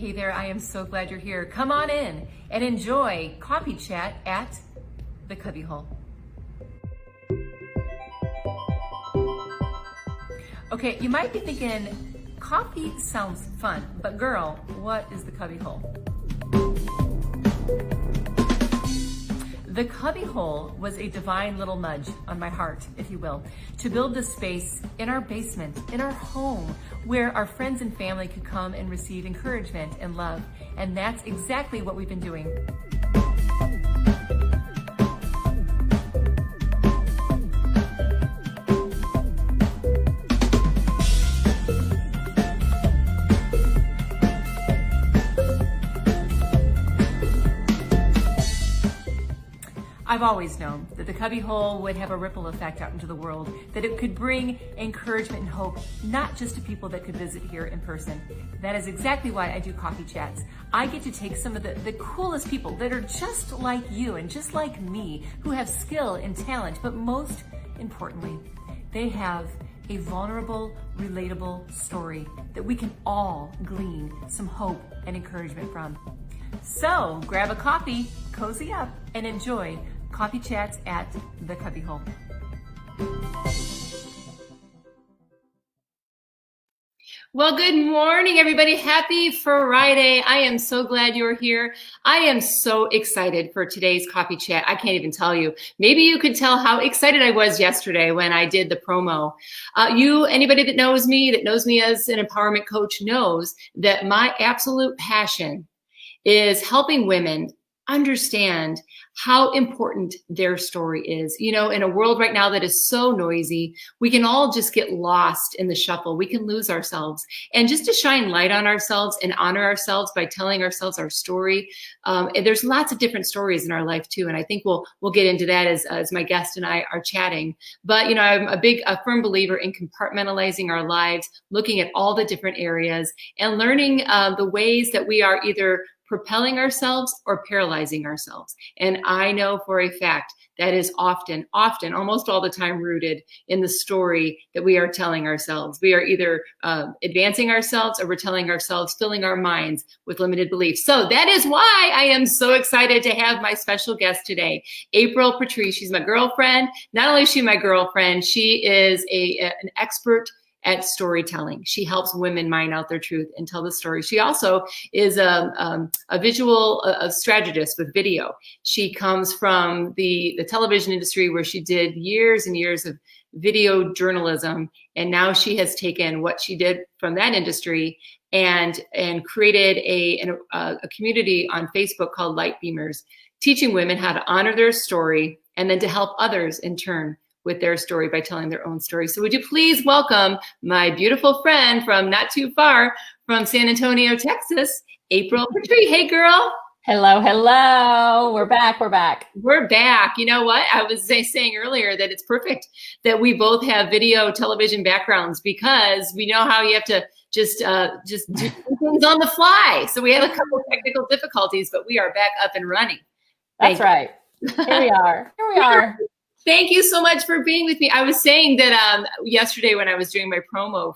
Hey there, I am so glad you're here. Come on in and enjoy Coffee Chat at the Cubbyhole. Okay, you might be thinking, coffee sounds fun, but girl, what is the Cubbyhole? The Cubbyhole was a divine little nudge on my heart, if you will, to build this space in our basement, in our home, where our friends and family could come and receive encouragement and love. And that's exactly what we've been doing. I've always known that the Cubbyhole would have a ripple effect out into the world, that it could bring encouragement and hope, not just to people that could visit here in person. That is exactly why I do Coffee Chats. I get to take some of the coolest people that are just like you and just like me, who have skill and talent, but most importantly, they have a vulnerable, relatable story that we can all glean some hope and encouragement from. So grab a coffee, cozy up, and enjoy Coffee Chats at the Cubbyhole. Well, good morning, everybody. Happy Friday. I am so glad you're here. I am so excited for today's Coffee Chat. I can't even tell you. Maybe you could tell how excited I was yesterday when I did the promo. Anybody that knows me as an empowerment coach knows that my absolute passion is helping women understand how important their story is. You know, in a world right now that is so noisy, we can all just get lost in the shuffle. We can lose ourselves. And just to shine light on ourselves and honor ourselves by telling ourselves our story. And there's lots of different stories in our life too. And I think we'll get into that as my guest and I are chatting. But, you know, I'm a firm believer in compartmentalizing our lives, looking at all the different areas and learning the ways that we are either propelling ourselves or paralyzing ourselves. And I know for a fact that is often, almost all the time rooted in the story that we are telling ourselves. We are either advancing ourselves or we're telling ourselves, filling our minds with limited beliefs. So that is why I am so excited to have my special guest today, April Pertuis. She's my girlfriend. Not only is she my girlfriend, she is an expert at storytelling. She helps women mine out their truth and tell the story. She also is a visual strategist with video. She comes from the television industry where she did years and years of video journalism. And now she has taken what she did from that industry and created a community on Facebook called Light Beamers, teaching women how to honor their story and then to help others in turn with their story by telling their own story. So would you please welcome my beautiful friend from not too far from San Antonio, Texas, April Pertuis. Hey, girl. Hello, hello. We're back. We're back. You know what? I was saying earlier that it's perfect that we both have video television backgrounds because we know how you have to just do things on the fly. So we have a couple of technical difficulties, but we are back up and running. That's right. Here we are. Thank you so much for being with me. I was saying that yesterday when I was doing my promo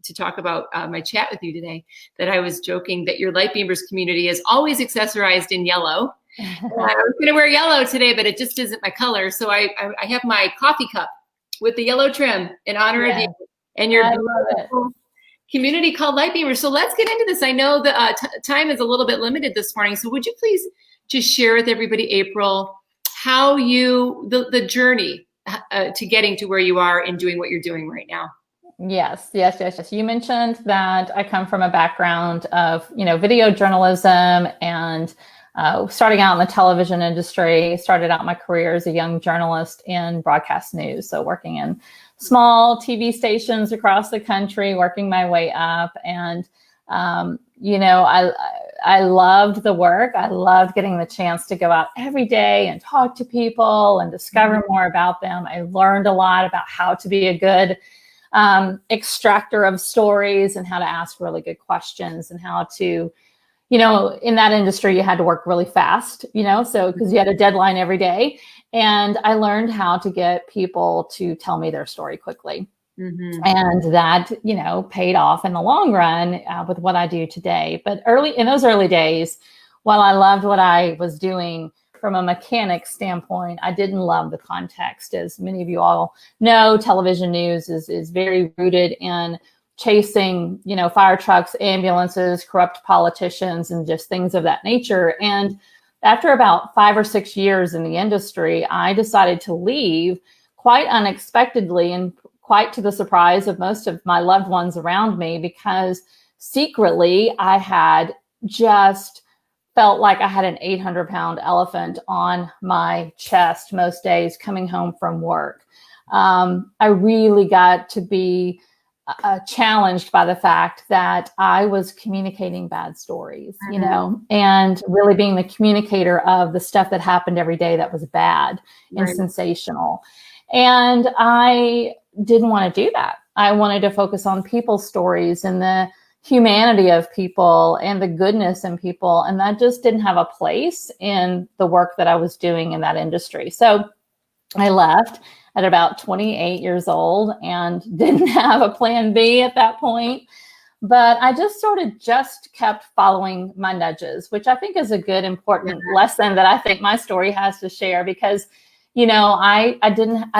to talk about my chat with you today, that I was joking that your Light Beamers community is always accessorized in yellow. I was going to wear yellow today, but it just isn't my color. So I have my coffee cup with the yellow trim in honor of you and your beautiful community called Light Beamers. So let's get into this. I know the time is a little bit limited this morning. So would you please just share with everybody, April, how the journey to getting to where you are and doing what you're doing right now? Yes. You mentioned that I come from a background of, video journalism and starting out in the television industry, started out my career as a young journalist in broadcast news. So working in small TV stations across the country, working my way up. And, I loved the work. I loved getting the chance to go out every day and talk to people and discover more about them. I learned a lot about how to be a good extractor of stories and how to ask really good questions and how to, in that industry, you had to work really fast, so because you had a deadline every day. And I learned how to get people to tell me their story quickly. And that, paid off in the long run with what I do today. But in those early days, while I loved what I was doing from a mechanic standpoint, I didn't love the context. As many of you all know, television news is very rooted in chasing, fire trucks, ambulances, corrupt politicians, and just things of that nature. And after about 5 or 6 years in the industry, I decided to leave quite unexpectedly and quite to the surprise of most of my loved ones around me, because secretly I had just felt like I had an 800-pound elephant on my chest most days coming home from work. I really got to be challenged by the fact that I was communicating bad stories, and really being the communicator of the stuff that happened every day that was bad and sensational. And I didn't want to do that. I wanted to focus on people's stories and the humanity of people and the goodness in people. And that just didn't have a place in the work that I was doing in that industry. So I left at about 28 years old and didn't have a plan B at that point. But I just kept following my nudges, which I think is a good, important lesson that I think my story has to share, because I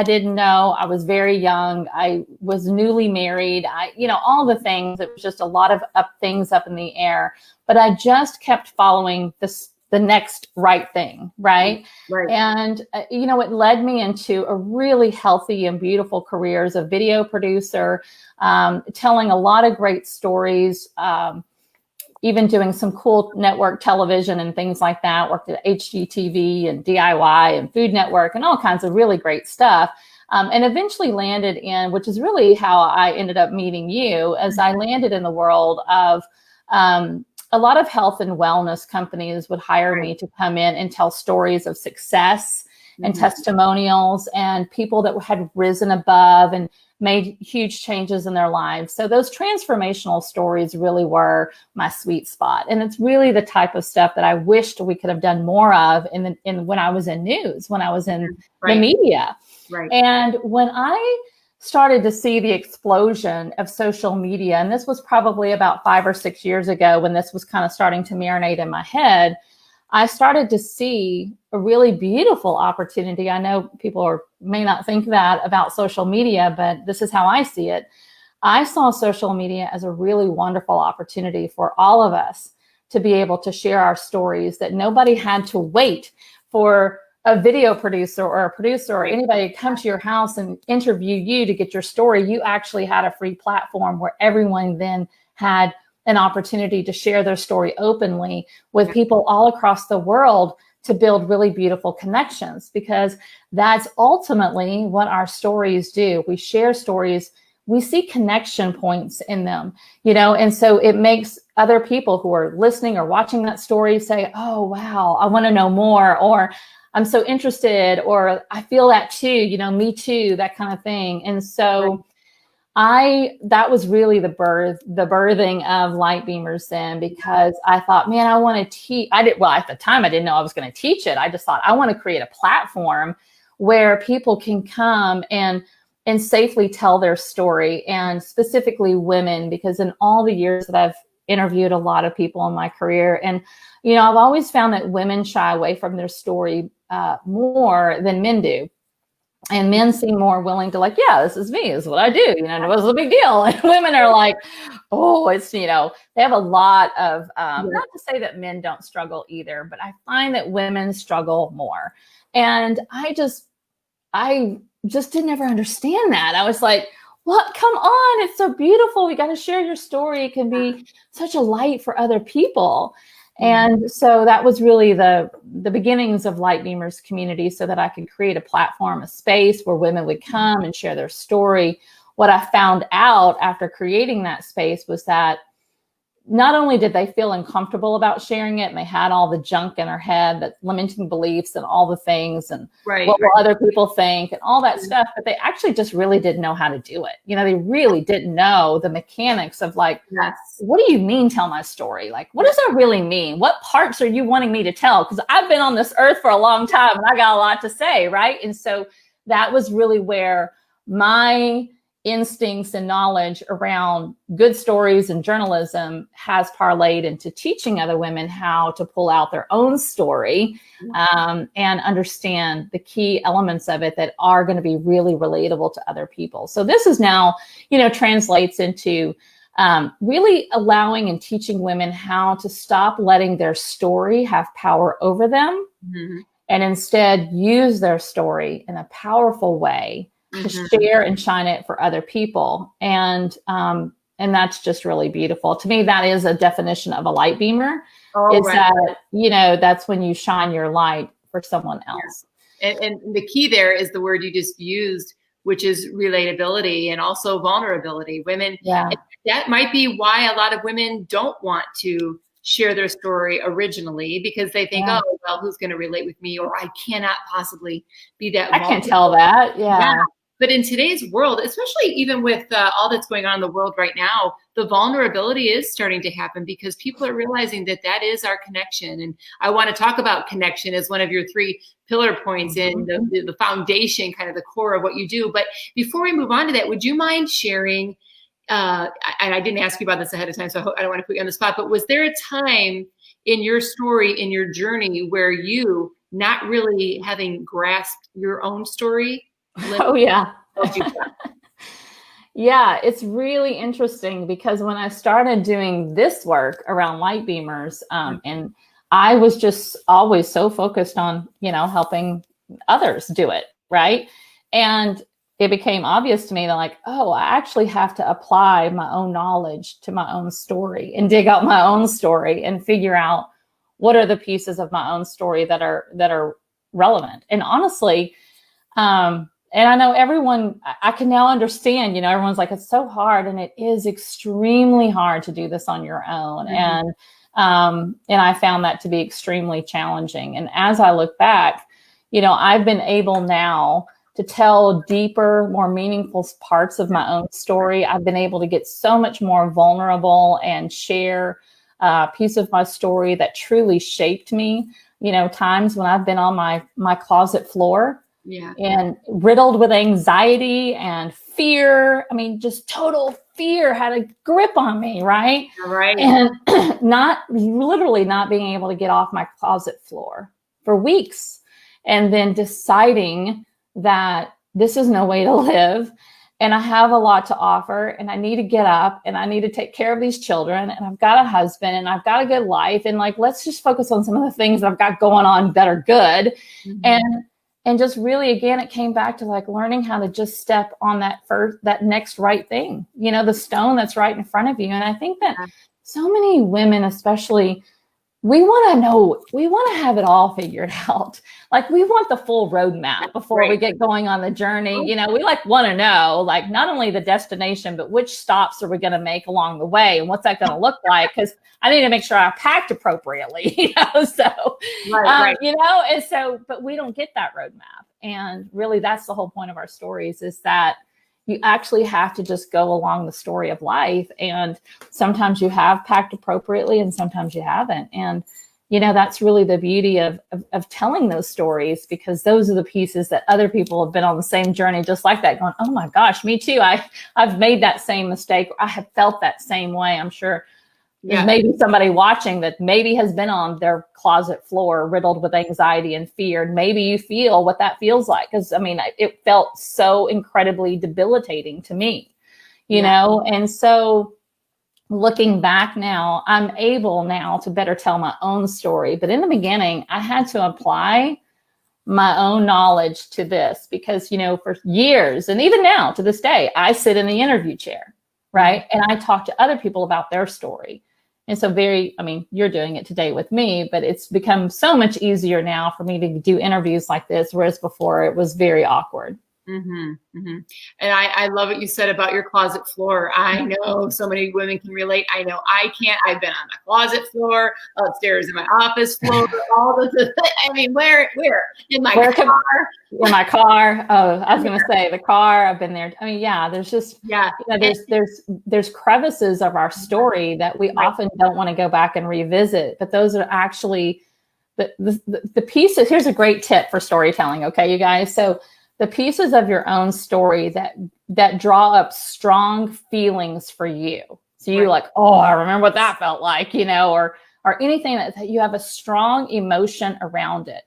didn't know. I was very young. I was newly married. All the things. It was just a lot of things up in the air. But I just kept following the next right thing, right? And it led me into a really healthy and beautiful career as a video producer, telling a lot of great stories. Even doing some cool network television and things like that. Worked at HGTV and DIY and Food Network and all kinds of really great stuff. And eventually landed in, which is really how I ended up meeting you, as I landed in the world of a lot of health and wellness companies would hire me to come in and tell stories of success and testimonials and people that had risen above and made huge changes in their lives. So those transformational stories really were my sweet spot. And it's really the type of stuff that I wished we could have done more of in when I was in news, when I was in the media. And when I started to see the explosion of social media, and this was probably about 5 or 6 years ago when this was kind of starting to marinate in my head, I started to see a really beautiful opportunity. I know people may not think that about social media, but this is how I see it. I saw social media as a really wonderful opportunity for all of us to be able to share our stories, that nobody had to wait for a video producer or a producer or anybody to come to your house and interview you to get your story. You actually had a free platform where everyone then had an opportunity to share their story openly with people all across the world, to build really beautiful connections, because that's ultimately what our stories do. We share stories, we see connection points in them, and so it makes other people who are listening or watching that story say, oh, wow, I want to know more, or I'm so interested, or I feel that too, me too, that kind of thing. And so that was really the birthing of Light Beamers then, because I thought, man, I want to teach. At the time I didn't know I was going to teach it. I just thought I want to create a platform where people can come and safely tell their story, and specifically women, because in all the years that I've interviewed a lot of people in my career, and, I've always found that women shy away from their story more than men do. And men seem more willing to this is me, this is what I do, what's the big deal? And women are like, oh, it's, they have a lot of, not to say that men don't struggle either, but I find that women struggle more. And I just didn't ever understand that. I was like, what? Come on, it's so beautiful. You got to share your story. It can be such a light for other people. And so that was really the beginnings of Light Beamers community, so that I could create a platform, a space where women would come and share their story. What I found out after creating that space was that not only did they feel uncomfortable about sharing it, and they had all the junk in their head, that limiting beliefs and all the things, and what will other people think and all that stuff, but they actually just really didn't know how to do it. They really didn't know the mechanics of what do you mean tell my story? What does that really mean? What parts are you wanting me to tell? Because I've been on this earth for a long time and I got a lot to say, right? And so that was really where my instincts and knowledge around good stories and journalism has parlayed into teaching other women how to pull out their own story, and understand the key elements of it that are going to be really relatable to other people. So this is now, translates into really allowing and teaching women how to stop letting their story have power over them, and instead use their story in a powerful way to share and shine it for other people. And that's just really beautiful. To me, that is a definition of a light beamer, that, that's when you shine your light for someone else. And the key there is the word you just used, which is relatability and also vulnerability. Women, that might be why a lot of women don't want to share their story originally, because they think, oh, well, who's going to relate with me? Or I cannot possibly be that vulnerable. I can't tell that. Yeah. But in today's world, especially even with all that's going on in the world right now, the vulnerability is starting to happen because people are realizing that that is our connection. And I want to talk about connection as one of your 3 pillar points in the foundation, kind of the core of what you do. But before we move on to that, would you mind sharing, and I didn't ask you about this ahead of time, so I don't want to put you on the spot, but was there a time in your story, in your journey, where you, not really having grasped your own story, oh yeah. Yeah, it's really interesting because when I started doing this work around light beamers, and I was just always so focused on, helping others do it, right? And it became obvious to me that like, oh, I actually have to apply my own knowledge to my own story and dig out my own story and figure out what are the pieces of my own story that are relevant. And honestly, and I know everyone, I can now understand, everyone's like, it's so hard, and it is extremely hard to do this on your own. And I found that to be extremely challenging. And as I look back, I've been able now to tell deeper, more meaningful parts of my own story. I've been able to get so much more vulnerable and share a piece of my story that truly shaped me. Times when I've been on my closet floor, and riddled with anxiety and fear. I mean, just total fear had a grip on me, right? Right. And literally not being able to get off my closet floor for weeks. And then deciding that this is no way to live. And I have a lot to offer, and I need to get up, and I need to take care of these children, and I've got a husband, and I've got a good life. And like, let's just focus on some of the things that I've got going on that are good. And just really, again, it came back to like learning how to just step on that next right thing, the stone that's right in front of you. And I think that so many women, especially, we want to have it all figured out. Like we want the full roadmap before we get going on the journey. We want to know, like, not only the destination, but which stops are we going to make along the way, and what's that going to look like? Because I need to make sure I packed appropriately, and so, but we don't get that roadmap. And really, that's the whole point of our stories, is that you actually have to just go along the story of life. And sometimes you have packed appropriately, and sometimes you haven't. And, that's really the beauty of telling those stories, because those are the pieces that other people have been on the same journey, just like that, going, oh my gosh, me too. I've made that same mistake. I have felt that same way. I'm sure there's maybe somebody watching that maybe has been on their closet floor riddled with anxiety and fear. And maybe you feel what that feels like. Because it felt so incredibly debilitating to me, you know? And so looking back now, I'm able now to better tell my own story. But in the beginning, I had to apply my own knowledge to this because, for years, and even now to this day, I sit in the interview chair, right? And I talk to other people about their story. And so you're doing it today with me, but it's become so much easier now for me to do interviews like this, whereas before it was very awkward. And I love what you said about your closet floor. I know so many women can relate. I know I can't. I've been on my closet floor, upstairs in my office floor, where? In my car. In my car. Oh, I was going to say the car. I've been there. There's just, there's crevices of our story that we often don't want to go back and revisit, but those are actually the pieces. Here's a great tip for storytelling. Okay, you guys. So the pieces of your own story that draw up strong feelings for you. So you like, oh, I remember what that felt like, or anything that you have a strong emotion around it.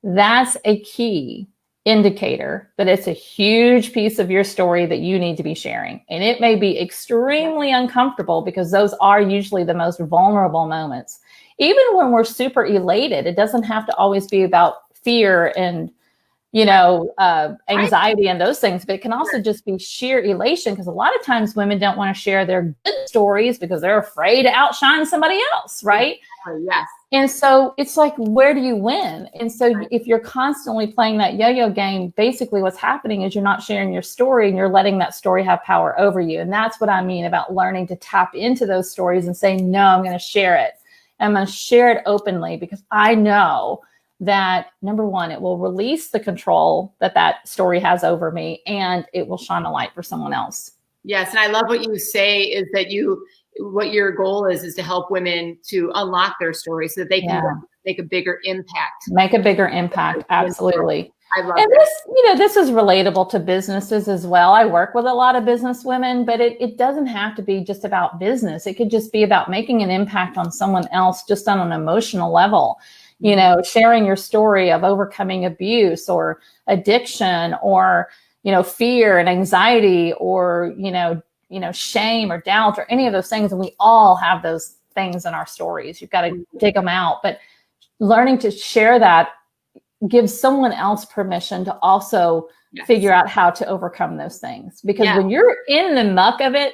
That's a key indicator that it's a huge piece of your story that you need to be sharing. And it may be extremely uncomfortable because those are usually the most vulnerable moments. Even when we're super elated, it doesn't have to always be about fear and anxiety and those things, but it can also just be sheer elation, because a lot of times women don't want to share their good stories because they're afraid to outshine somebody else, right? Yes. And so it's like, where do you win? And so if you're constantly playing that yo-yo game, basically what's happening is you're not sharing your story and you're letting that story have power over you. And that's what I mean about learning to tap into those stories and say, no, I'm going to share it. I'm going to share it openly, because I know that, number one, it will release the control that story has over me, and it will shine a light for someone else. Yes. And I love what you say is that what your goal is to help women to unlock their story so that they can make a bigger impact. Make a bigger impact. Absolutely. I love and this is relatable to businesses as well. I work with a lot of business women, but it doesn't have to be just about business. It could just be about making an impact on someone else just on an emotional level. Sharing your story of overcoming abuse or addiction or, fear and anxiety or, shame or doubt or any of those things. And we all have those things in our stories. You've got to dig them out. But learning to share that gives someone else permission to also figure out how to overcome those things. Because when you're in the muck of it,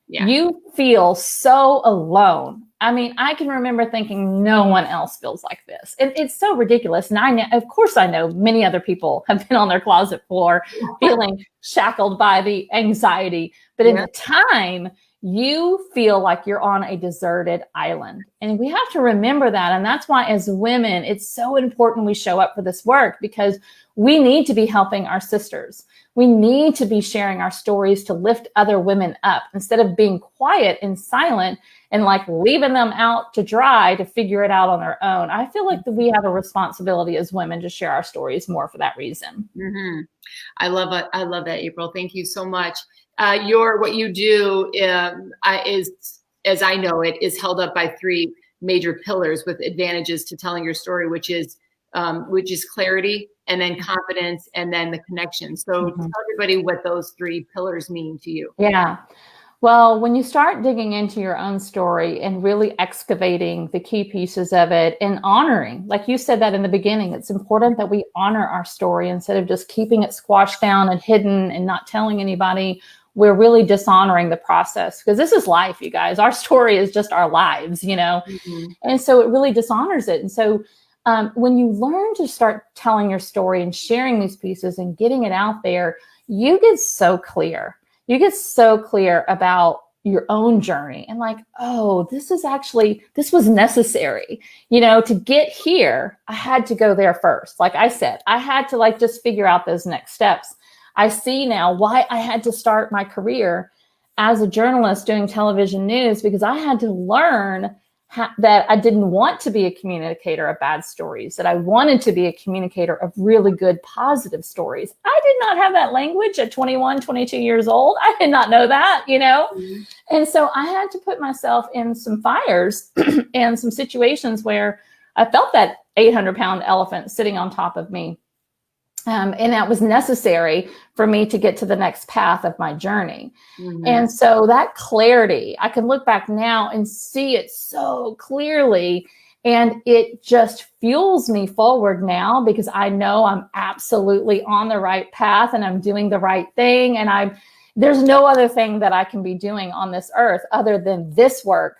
you feel so alone. I mean, I can remember thinking no one else feels like this. It's so ridiculous. And of course I know many other people have been on their closet floor feeling shackled by the anxiety. But in the time, you feel like you're on a deserted island. And we have to remember that. And that's why as women, it's so important we show up for this work, because we need to be helping our sisters. We need to be sharing our stories to lift other women up instead of being quiet and silent and like leaving them out to dry to figure it out on their own. I feel like that we have a responsibility as women to share our stories more for that reason. Mm-hmm. I love it. I love that, April. Thank you so much. What you do is, as I know it, is held up by three major pillars with advantages to telling your story, which is clarity, and then confidence, and then the connection. So tell everybody what those three pillars mean to you. Yeah. Well, when you start digging into your own story and really excavating the key pieces of it and honoring, like you said that in the beginning, it's important that we honor our story instead of just keeping it squashed down and hidden and not telling anybody. We're really dishonoring the process, because this is life, you guys. Our story is just our lives, And so it really dishonors it. And so when you learn to start telling your story and sharing these pieces and getting it out there, you get so clear. You get so clear about your own journey and like, oh, this was necessary. To get here, I had to go there first. Like I said, I had to just figure out those next steps. I see now why I had to start my career as a journalist doing television news, because I had to learn that I didn't want to be a communicator of bad stories, that I wanted to be a communicator of really good, positive stories. I did not have that language at 21, 22 years old. I did not know that, And so I had to put myself in some fires and some situations where I felt that 800-pound elephant sitting on top of me. And that was necessary for me to get to the next path of my journey. And so that clarity, I can look back now and see it so clearly. And it just fuels me forward now, because I know I'm absolutely on the right path and I'm doing the right thing. And there's no other thing that I can be doing on this earth other than this work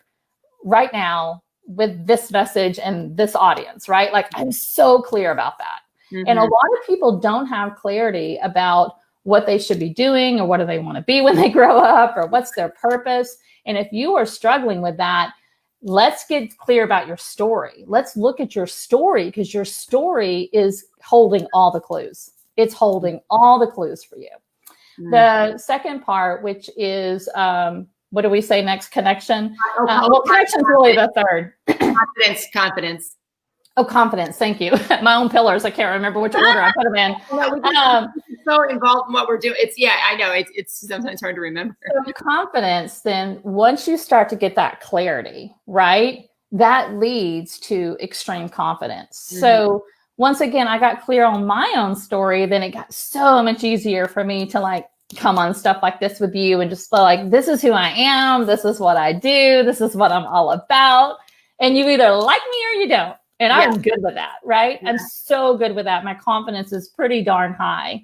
right now with this message and this audience, right? Like I'm so clear about that. And a lot of people don't have clarity about what they should be doing or what do they want to be when they grow up or what's their purpose. And if you are struggling with that, let's get clear about your story. Let's look at your story, because your story is holding all the clues. It's holding all the clues for you. The second part, which is, what do we say next? Connection. Well, connection is really the third. Confidence. Oh, confidence. Thank you. My own pillars. I can't remember which order I put them in. No, we just so involved in what we're doing. It's, yeah, I know. It's sometimes hard to remember. So confidence, then once you start to get that clarity, right, that leads to extreme confidence. Mm-hmm. So once again, I got clear on my own story, then it got so much easier for me to like come on stuff like this with you and just feel like, this is who I am. This is what I do. This is what I'm all about. And you either like me or you don't. And I'm good with that, right? Yeah. I'm so good with that. My confidence is pretty darn high.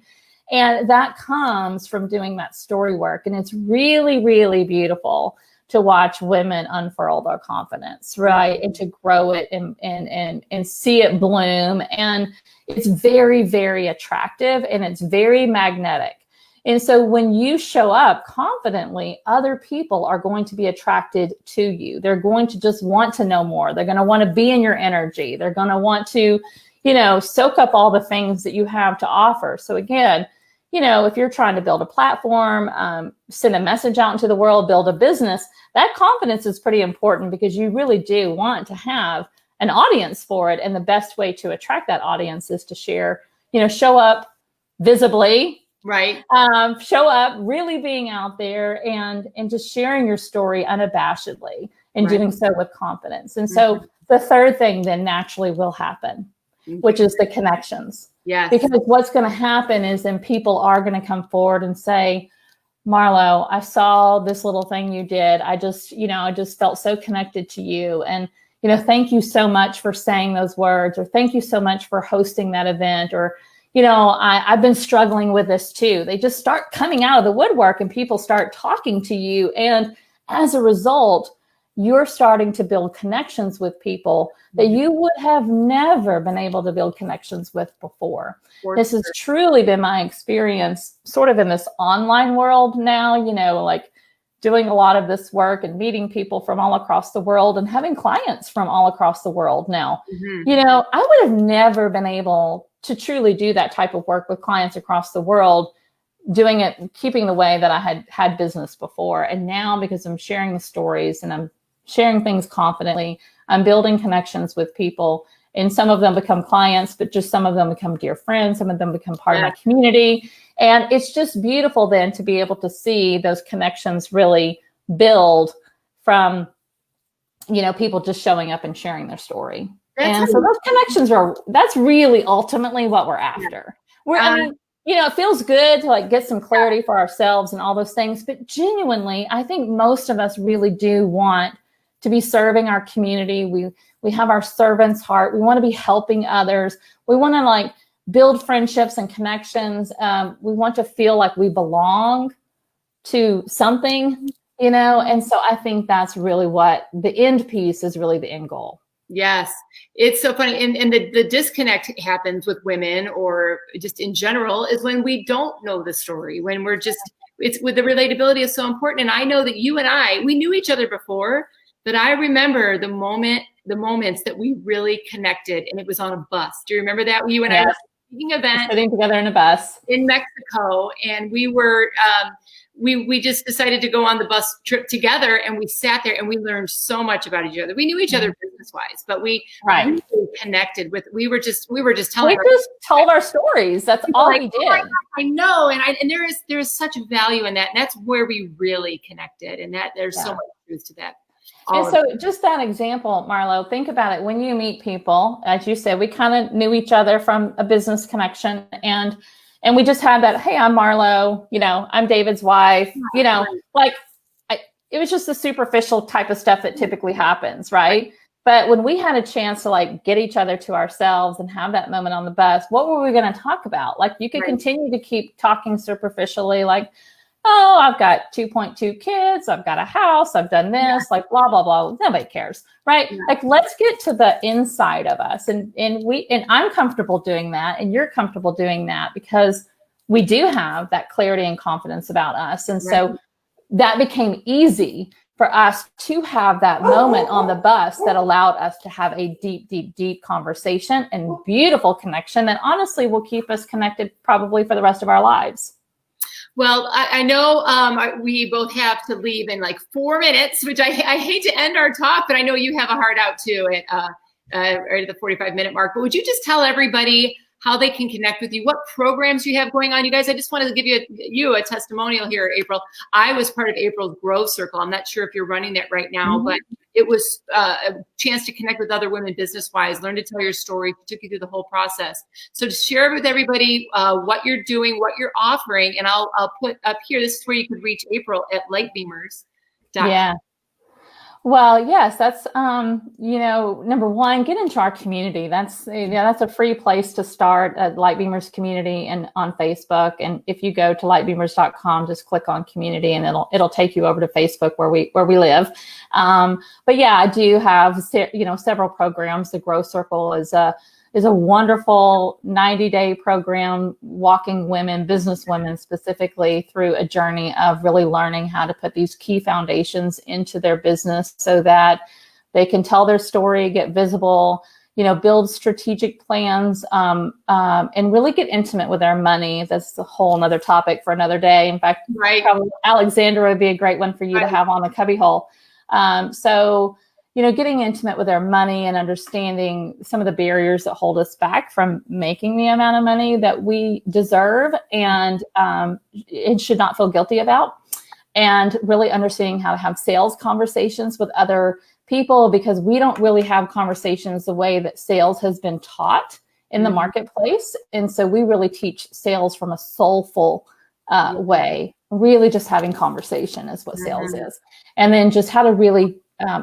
And that comes from doing that story work. And it's really, really beautiful to watch women unfurl their confidence, right? And to grow it and see it bloom. And it's very, very attractive and it's very magnetic. And so when you show up confidently, other people are going to be attracted to you. They're going to just want to know more. They're going to want to be in your energy. They're going to want to, you know, soak up all the things that you have to offer. So again, you know, if you're trying to build a platform, send a message out into the world, build a business, that confidence is pretty important because you really do want to have an audience for it. And the best way to attract that audience is to share, you know, show up visibly. Right. Show up, really being out there and just sharing your story unabashedly and doing so with confidence. And so the third thing then naturally will happen, which is the connections. Yes. Because what's going to happen is then people are going to come forward and say, Marlo, I saw this little thing you did. I just felt so connected to you. And, you know, thank you so much for saying those words, or thank you so much for hosting that event, or, you know, I've been struggling with this too. They just start coming out of the woodwork and people start talking to you. And as a result, you're starting to build connections with people that you would have never been able to build connections with before. This has truly been my experience sort of in this online world now, you know, like doing a lot of this work and meeting people from all across the world and having clients from all across the world now. You know, I would have never been able to truly do that type of work with clients across the world, doing it, keeping the way that I had business before. And now, because I'm sharing the stories and I'm sharing things confidently, I'm building connections with people, and some of them become clients, but just some of them become dear friends. Some of them become part of my community. And it's just beautiful then to be able to see those connections really build from, you know, people just showing up and sharing their story. And so those connections that's really ultimately what we're after. I mean, you know, it feels good to like get some clarity for ourselves and all those things, but genuinely, I think most of us really do want to be serving our community. We have our servant's heart. We want to be helping others. We want to like build friendships and connections. We want to feel like we belong to something, you know, and so I think that's really what the end piece is, really the end goal. Yes. It's so funny. And the disconnect happens with women, or just in general, is when we don't know the story, when we're just, it's with the relatability is so important. And I know that you and we knew each other before, but I remember the moments that we really connected, and it was on a bus. Do you remember that? You and I were speaking event, sitting together in a bus in Mexico, and we were, we just decided to go on the bus trip together, and we sat there and we learned so much about each other. We knew each other business wise, but we really connected with, we were just telling. We just told our stories. That's all we did. Oh my God, I know. And there is such value in that. And that's where we really connected, and that there's so much truth to that. And so just that example, Marlo, think about it. When you meet people, as you said, we kind of knew each other from a business connection, and we just had that, hey, I'm Marlo, you know, I'm David's wife, you know, like it was just the superficial type of stuff that typically happens, right? But when we had a chance to like get each other to ourselves and have that moment on the bus, what were we going to talk about? Like you could continue to keep talking superficially, like, oh, I've got 2.2 kids, I've got a house, I've done this, like blah, blah, blah. Nobody cares, right? Like, let's get to the inside of us. And I'm comfortable doing that, and you're comfortable doing that because we do have that clarity and confidence about us. And so that became easy for us to have that moment on the bus that allowed us to have a deep, deep, deep conversation and beautiful connection that honestly will keep us connected probably for the rest of our lives. Well, I know we both have to leave in like 4 minutes, which I hate to end our talk, but I know you have a heart out too right at the 45-minute mark. But would you just tell everybody how they can connect with you, what programs you have going on? You guys, I just wanted to give you a testimonial here, April. I was part of April's Growth Circle. I'm not sure if you're running that right now, but it was a chance to connect with other women business-wise, learn to tell your story, took you through the whole process. So to share with everybody what you're doing, what you're offering, and I'll put up here, this is where you could reach April at lightbeamers.com. Yeah. Well, yes, that's, number one, get into our community. That's a free place to start at Lightbeamers community and on Facebook. And if you go to lightbeamers.com, just click on community and it'll take you over to Facebook where we live. But yeah, I do have, several programs. The Growth Circle is a wonderful 90-day program walking women, business women specifically, through a journey of really learning how to put these key foundations into their business so that they can tell their story, get visible, build strategic plans, and really get intimate with their money. That's a whole nother topic for another day. In fact, probably Alexandra would be a great one for you to have on the cubbyhole. Getting intimate with their money and understanding some of the barriers that hold us back from making the amount of money that we deserve and it should not feel guilty about. And really understanding how to have sales conversations with other people, because we don't really have conversations the way that sales has been taught in the marketplace. And so we really teach sales from a soulful way. Really just having conversation is what sales is. And then just how to really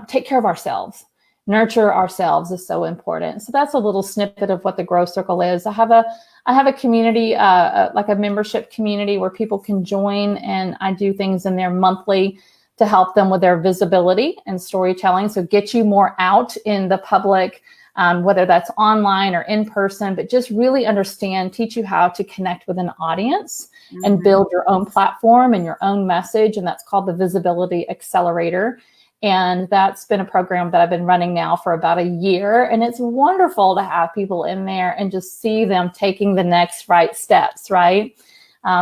take care of ourselves, nurture ourselves is so important. So that's a little snippet of what the Growth Circle is. I have a community, like a membership community where people can join, and I do things in there monthly to help them with their visibility and storytelling. So get you more out in the public, whether that's online or in person, but just really teach you how to connect with an audience and build your own platform and your own message. And that's called the Visibility Accelerator. And that's been a program that I've been running now for about a year. And it's wonderful to have people in there and just see them taking the next right steps, right?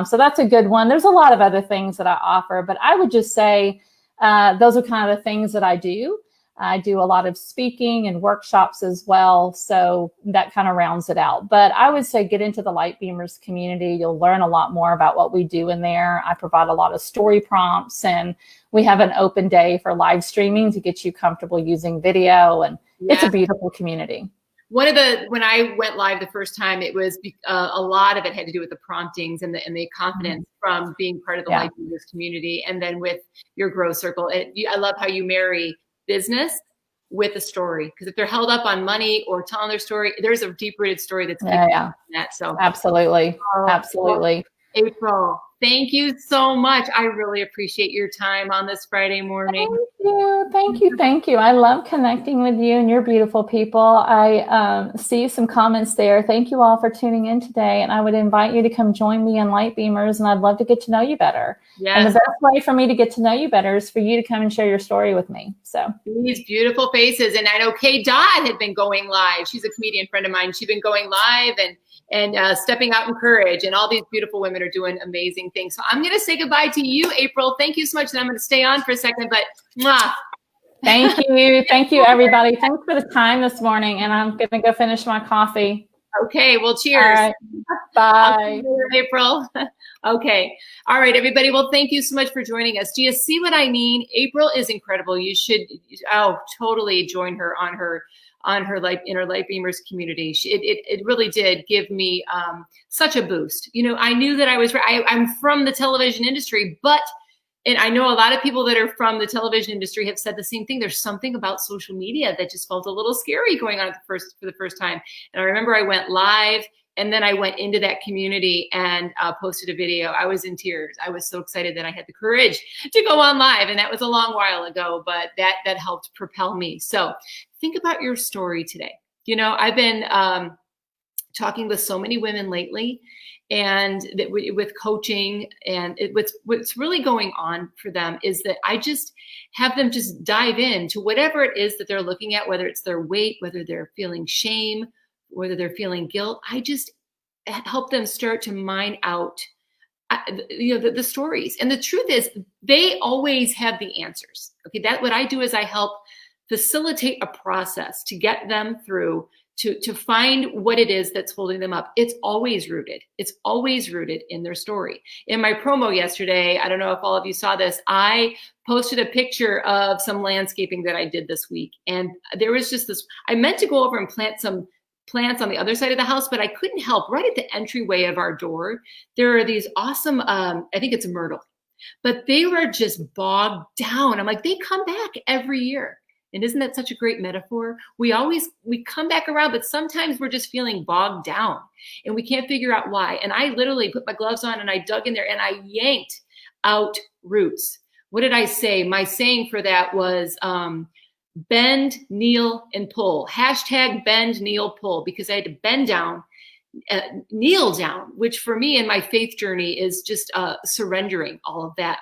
So that's a good one. There's a lot of other things that I offer, but I would just say those are kind of the things that I do. I do a lot of speaking and workshops as well. So that kind of rounds it out. But I would say get into the Lightbeamers community. You'll learn a lot more about what we do in there. I provide a lot of story prompts, and we have an open day for live streaming to get you comfortable using video. And it's a beautiful community. When I went live the first time, it was a lot of it had to do with the promptings and the confidence from being part of the Lightbeamers community. And then with your Growth Circle, I love how you marry business with a story, because if they're held up on money or telling their story, there's a deep-rooted story that's that. So absolutely. April, thank you so much. I really appreciate your time on this Friday morning. Thank you. I love connecting with you and your beautiful people. I see some comments there. Thank you all for tuning in today. And I would invite you to come join me on Lightbeamers, and I'd love to get to know you better. Yes. And the best way for me to get to know you better is for you to come and share your story with me. So these beautiful faces. And I know Kay Dodd had been going live. She's a comedian friend of mine. She's been going live and stepping out in courage, and all these beautiful women are doing amazing things. So I'm going to say goodbye to you, April. Thank you so much. And I'm going to stay on for a second, but mwah. Thank you, everybody. Thanks for the time this morning. And I'm going to go finish my coffee. Okay. Well, cheers. All right. Bye. April. Okay. All right, everybody. Well, thank you so much for joining us. Do you see what I mean? April is incredible. You should, totally join her in her Lightbeamers community. It really did give me such a boost. I knew that I'm from the television industry, and I know a lot of people that are from the television industry have said the same thing. There's something about social media that just felt a little scary going on for the first time. And I remember I went live, and then I went into that community and posted a video. I was in tears. I was so excited that I had the courage to go on live. And that was a long while ago, but that helped propel me. So think about your story today. I've been talking with so many women lately, and with coaching, and what's really going on for them is that I just have them just dive into whatever it is that they're looking at, whether it's their weight, whether they're feeling shame, whether they're feeling guilt. I just help them start to mine out the stories. And the truth is, they always have the answers. Okay, what I do is I help facilitate a process to get them through to find what it is that's holding them up. It's always rooted. It's always rooted in their story. In my promo yesterday, I don't know if all of you saw this, I posted a picture of some landscaping that I did this week. And there was just this, I meant to go over and plant some plants on the other side of the house, but I couldn't help. Right at the entryway of our door, there are these awesome, I think it's myrtle, but they were just bogged down. I'm like, they come back every year. And isn't that such a great metaphor? We come back around, but sometimes we're just feeling bogged down and we can't figure out why. And I literally put my gloves on and I dug in there and I yanked out roots. What did I say? My saying for that was bend, kneel, and pull. Hashtag bend, kneel, pull, because I had to bend down, kneel down, which for me in my faith journey is just surrendering all that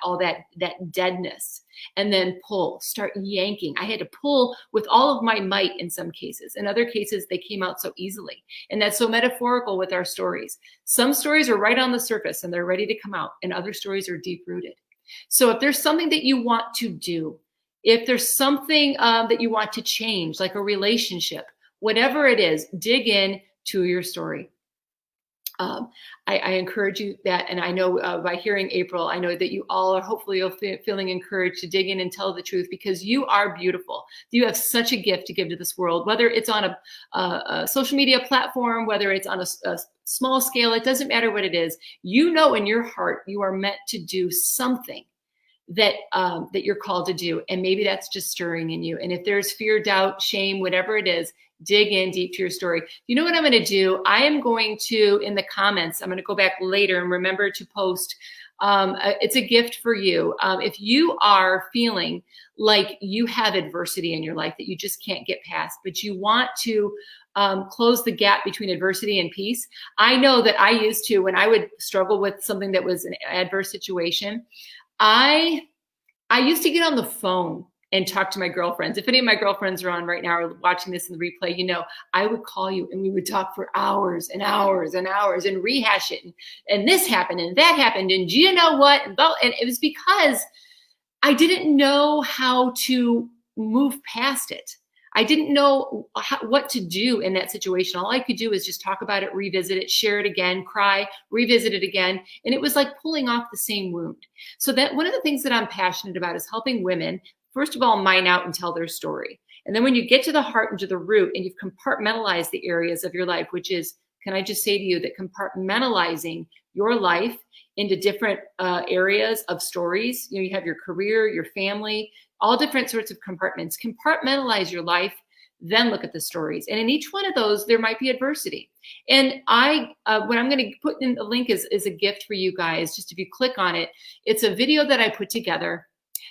deadness. And then pull, start yanking. I had to pull with all of my might in some cases. In other cases, they came out so easily. And that's so metaphorical with our stories. Some stories are right on the surface and they're ready to come out, and other stories are deep rooted. So if there's something that you want to do, if there's something that you want to change, like a relationship, whatever it is, dig in to your story. I encourage you that, and I know by hearing April, I know that you all are hopefully feeling encouraged to dig in and tell the truth, because you are beautiful. You have such a gift to give to this world, whether it's on a social media platform, whether it's on a small scale, it doesn't matter what it is. You know in your heart you are meant to do something that you're called to do, and maybe that's just stirring in you. And if there's fear, doubt, shame, whatever it is, dig in deep to your story. You know what I'm going to do? I am going to, in the comments, I'm going to go back later and remember to post. It's a gift for you. If you are feeling like you have adversity in your life that you just can't get past, but you want to close the gap between adversity and peace. I know that I used to, when I would struggle with something that was an adverse situation, I used to get on the phone and talk to my girlfriends. If any of my girlfriends are on right now or watching this in the replay, you know, I would call you and we would talk for hours and hours and hours and rehash it. And this happened and that happened. And do you know what? And it was because I didn't know how to move past it. I didn't know what to do in that situation. All I could do is just talk about it, revisit it, share it again, cry, revisit it again. And it was like pulling off the same wound. So that one of the things that I'm passionate about is helping women, first of all, mine out and tell their story. And then when you get to the heart and to the root and you've compartmentalized the areas of your life, which is, can I just say to you that compartmentalizing your life into different areas of stories, you know, you have your career, your family, all different sorts of compartments. Compartmentalize your life, then look at the stories. And in each one of those, there might be adversity. And what I'm going to put in the link is a gift for you guys. Just if you click on it, it's a video that I put together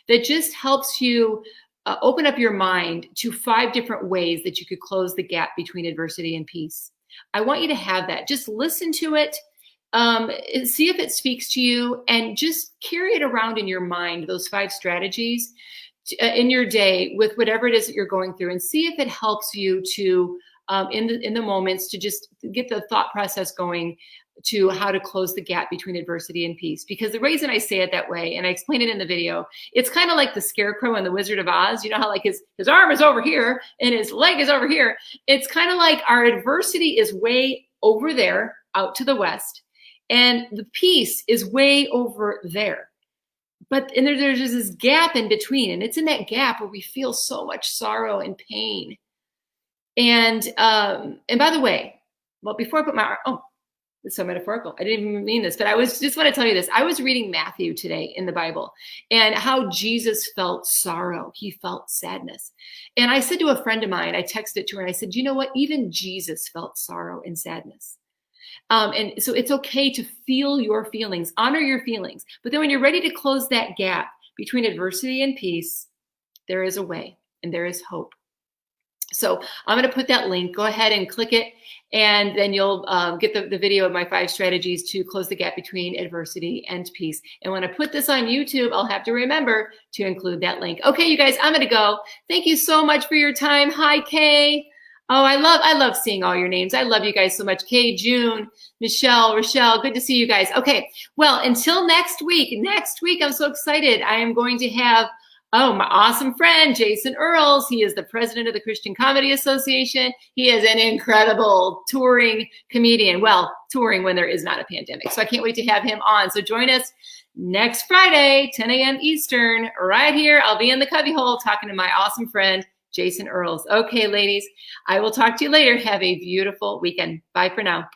that just helps you open up your mind to 5 different ways that you could close the gap between adversity and peace. I want you to have that. Just listen to it. See if it speaks to you, and just carry it around in your mind, those 5 strategies in your day with whatever it is that you're going through, and see if it helps you to in the moments to just get the thought process going to how to close the gap between adversity and peace. Because the reason I say it that way, and I explain it in the video, it's kind of like the Scarecrow in the Wizard of Oz. You know how like his arm is over here and his leg is over here. It's kind of like our adversity is way over there out to the west, and the peace is way over there. But and there's just this gap in between, and it's in that gap where we feel so much sorrow and pain. And by the way, well, before I put my it's so metaphorical. I didn't even mean this, but just want to tell you this. I was reading Matthew today in the Bible, and how Jesus felt sorrow. He felt sadness. And I said to a friend of mine, I texted to her and I said, you know what? Even Jesus felt sorrow and sadness. And so it's okay to feel your feelings, honor your feelings. But then when you're ready to close that gap between adversity and peace, there is a way and there is hope. So I'm going to put that link. Go ahead and click it, and then you'll get the video of my 5 strategies to close the gap between adversity and peace. And when I put this on YouTube, I'll have to remember to include that link. Okay, you guys, I'm going to go. Thank you so much for your time. Hi, Kay. Oh, I love seeing all your names. I love you guys so much. Kay, June, Michelle, Rochelle, good to see you guys. Okay, well, until next week, I'm so excited. I am going to have Oh, my awesome friend, Jason Earls. He is the president of the Christian Comedy Association. He is an incredible touring comedian. Well, touring when there is not a pandemic. So I can't wait to have him on. So join us next Friday, 10 a.m. Eastern, right here. I'll be in the cubbyhole talking to my awesome friend, Jason Earls. Okay, ladies, I will talk to you later. Have a beautiful weekend. Bye for now.